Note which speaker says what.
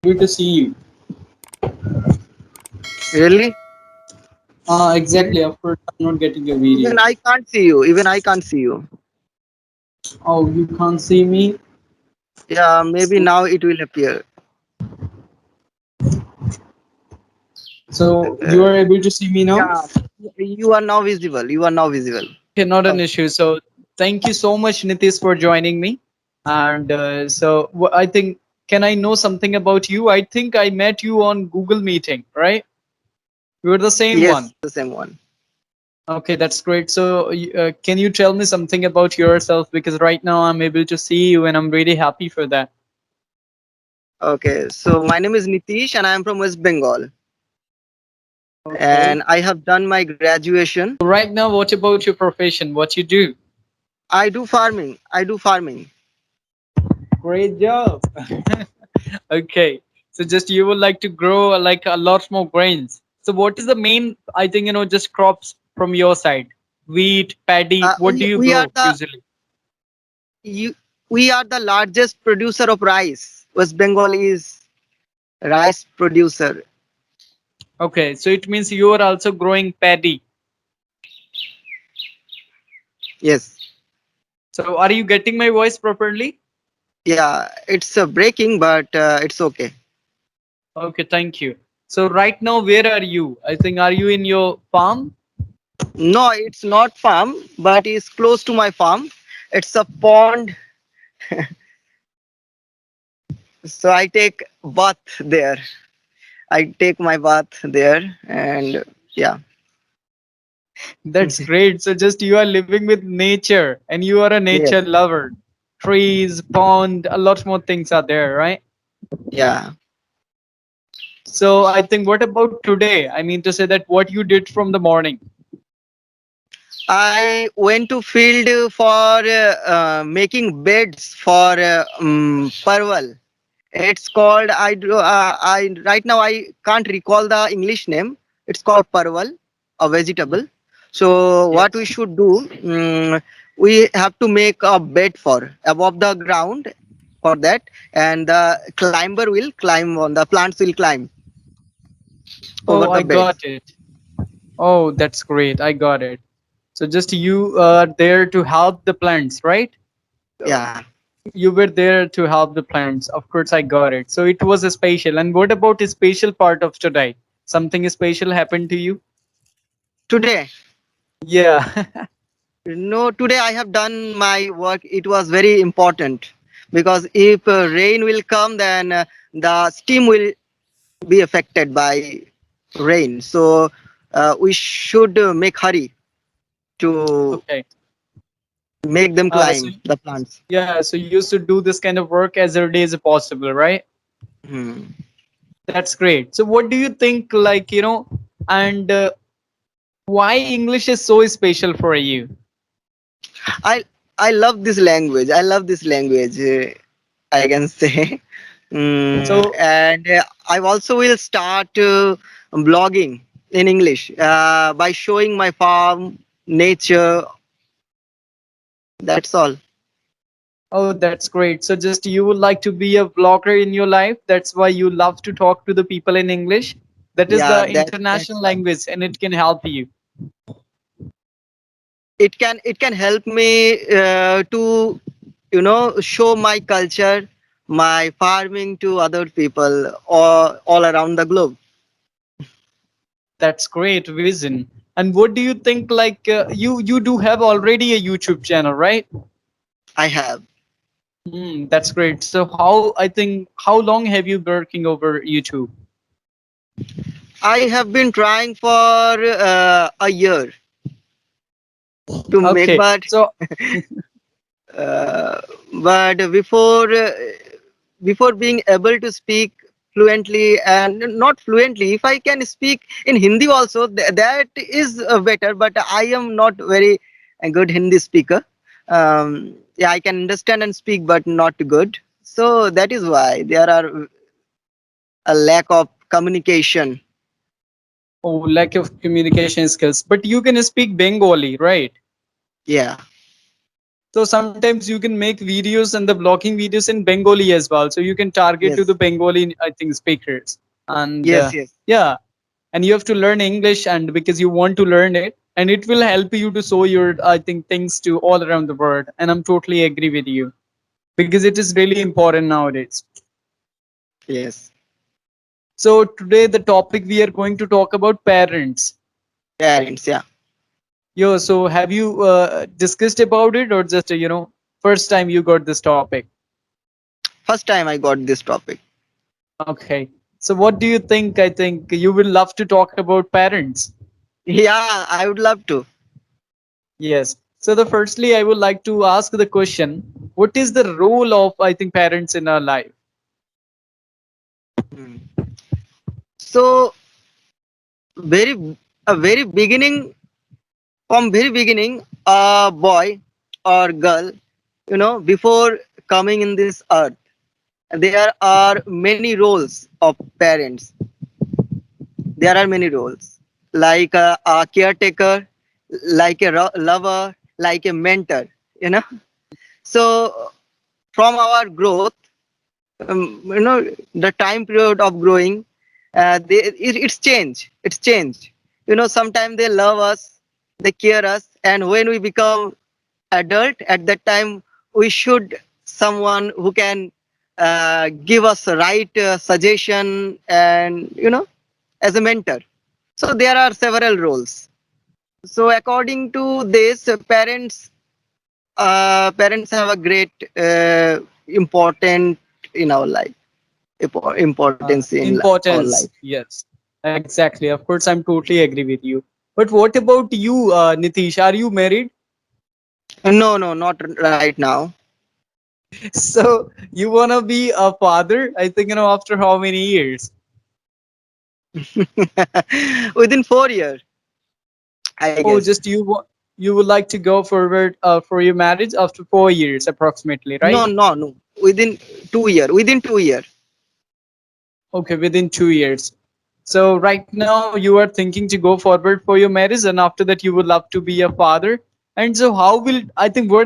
Speaker 1: able to see you.
Speaker 2: Really?
Speaker 1: Exactly. Of course, I'm not getting your video.
Speaker 2: Even I can't see you. Even I can't see you.
Speaker 1: Oh, you can't see me.
Speaker 2: Yeah, maybe now it will appear.
Speaker 1: So you are able to see me now.
Speaker 2: Yeah, you are now visible. You are now visible.
Speaker 1: Okay, not
Speaker 2: Oh,
Speaker 1: an issue. So thank you so much, Nitish, for joining me. And I think, can I know something about you? I think I met you on Google Meeting, right? You're the same one.
Speaker 2: yes, the same one.
Speaker 1: Okay, that's great. So, can you tell me something about yourself? Because right now I'm able to see you, and I'm really happy for that.
Speaker 2: Okay, so my name is Nitish and I am from West Bengal.
Speaker 1: Okay.
Speaker 2: And I have done my graduation.
Speaker 1: Right now, what about your profession? What you do?
Speaker 2: I do farming. I do farming.
Speaker 1: Great job. Okay. So just you would like to grow like a lot more grains. So what is the main, I think, just crops from your side? Wheat, paddy, what do you
Speaker 2: We are
Speaker 1: grow usually?
Speaker 2: you, we are the largest producer of rice. West Bengal is rice producer.
Speaker 1: Okay, so it means you are also growing paddy.
Speaker 2: Yes.
Speaker 1: So are you getting my voice properly?
Speaker 2: Yeah, it's breaking, but it's okay.
Speaker 1: Okay, thank you. So right now, where are you? I think, are you in your farm?
Speaker 2: No, it's not farm, but it's close to my farm. It's a pond, so I take bath there. I take my bath there, and yeah,
Speaker 1: That's great. So just you are living with nature and you are a
Speaker 2: yes,
Speaker 1: nature lover. Trees, pond, a lot more things are there, right?
Speaker 2: yeah.
Speaker 1: So I think, what about today? I mean to say that what you did from the morning.
Speaker 2: I went to field for making beds for parval. It's called I right now I can't recall the English name. It's called parval, a vegetable. So what we
Speaker 1: Yes.
Speaker 2: should do, we have to make a bed for above the ground for that, and the climber will climb on the plants will climb over
Speaker 1: Oh,
Speaker 2: the
Speaker 1: I
Speaker 2: beds.
Speaker 1: got it. Oh, that's great. I got it. So just you are there to help the plants, right?
Speaker 2: Yeah,
Speaker 1: You were there to help the plants. Of course, I got it. So it was a special. And what about the special part of today? Something special happened to you?
Speaker 2: today.
Speaker 1: Yeah.
Speaker 2: No, today I have done my work. It was very important because if rain will come, then the steam will be affected by rain. So we should make hurry to
Speaker 1: Okay.
Speaker 2: make them
Speaker 1: So
Speaker 2: climb the plants.
Speaker 1: yeah, so you used to do this kind of work as early as possible, right?
Speaker 2: Hmm.
Speaker 1: That's great. So what do you think, like, and why English is so special for you?
Speaker 2: I I love this language. I love this language. I can say,
Speaker 1: So
Speaker 2: and I also will start blogging in English by showing my farm, nature. That's all.
Speaker 1: oh, that's great. So just you would like to be a vlogger in your life. That's why you love to talk to the people in English. That is
Speaker 2: Yeah,
Speaker 1: the
Speaker 2: that's
Speaker 1: international
Speaker 2: why.
Speaker 1: language and it can help you.
Speaker 2: It can help me to show my culture, my farming to other people all around the globe.
Speaker 1: That's great vision. And what do you think, like, you do have already a YouTube channel, right?
Speaker 2: I have.
Speaker 1: That's great. So how long have you working over YouTube?
Speaker 2: I have been trying for a year to make,
Speaker 1: Okay. So
Speaker 2: uh, but before being able to speak fluently, and not fluently, if I can speak in Hindi also, that is better, but I am not very a good Hindi speaker. Yeah, I can understand and speak, but not good. So that is why there are a lack of communication.
Speaker 1: oh, lack of communication skills. But you can speak Bengali, right?
Speaker 2: Yeah.
Speaker 1: So sometimes you can make videos and the vlogging videos in Bengali as well. So you can target to the
Speaker 2: Yes,
Speaker 1: Bengali, I think, speakers. And
Speaker 2: yes, yes,
Speaker 1: yeah, and you have to learn English, and because you want to learn it, and it will help you to show your, I think, things to all around the world. And I'm totally agree with you because it is really important nowadays.
Speaker 2: yes.
Speaker 1: So today the topic we are going to talk about parents.
Speaker 2: Parents, yeah.
Speaker 1: Yo, so have you discussed about it, or just first time you got this topic?
Speaker 2: First time I got this topic.
Speaker 1: Okay. So what do you think? I think you will love to talk about parents.
Speaker 2: Yeah, I would love to.
Speaker 1: Yes. So the firstly, I would like to ask the question: what is the role of, I think, parents in our life?
Speaker 2: Hmm. So very a very beginning from very beginning, a boy or girl, before coming in this earth, there are many roles of parents. There are many roles, like a caretaker, like a lover, like a mentor. You know. So from our growth, the time period of growing, it's change. It's change. Sometimes they love us, they care us, and when we become adult, at that time we should someone who can give us right suggestion, and as a mentor. So there are several roles. So according to this, parents have a great important in our life, importance in our life.
Speaker 1: Importance. Yes. Exactly. Of course, I'm totally agree with you. But what about you, Nitish? Are you married?
Speaker 2: No, no, not right now.
Speaker 1: So you wanna be a father? I think after how many years?
Speaker 2: Within 4 years, I
Speaker 1: Oh,
Speaker 2: guess.
Speaker 1: just you would like to go forward for your marriage after 4 years approximately,
Speaker 2: No,
Speaker 1: right?
Speaker 2: no, no. Within 2 year. Within 2 year.
Speaker 1: Okay, within 2 years. So right now you are thinking to go forward for your marriage, and after that you would love to be a father. And so how will, I think, what